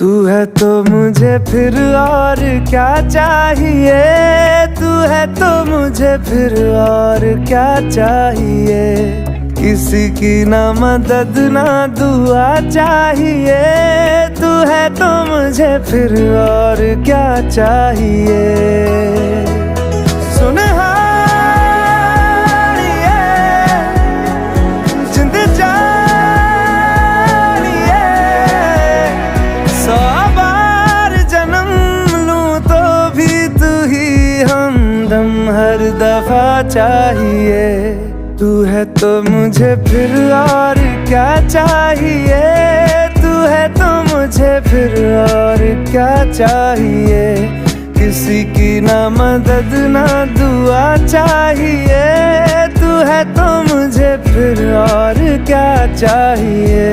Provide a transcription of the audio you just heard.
तू है तो मुझे फिर और क्या चाहिए, तू है तो मुझे फिर और क्या चाहिए। किसी की ना मदद ना दुआ चाहिए, तू है तो मुझे फिर और क्या चाहिए। सुन हर दफा चाहिए, तू है तो मुझे फिर और क्या चाहिए, तू है तो मुझे फिर और क्या चाहिए। किसी की ना मदद ना दुआ चाहिए, तू है तो मुझे फिर और क्या चाहिए।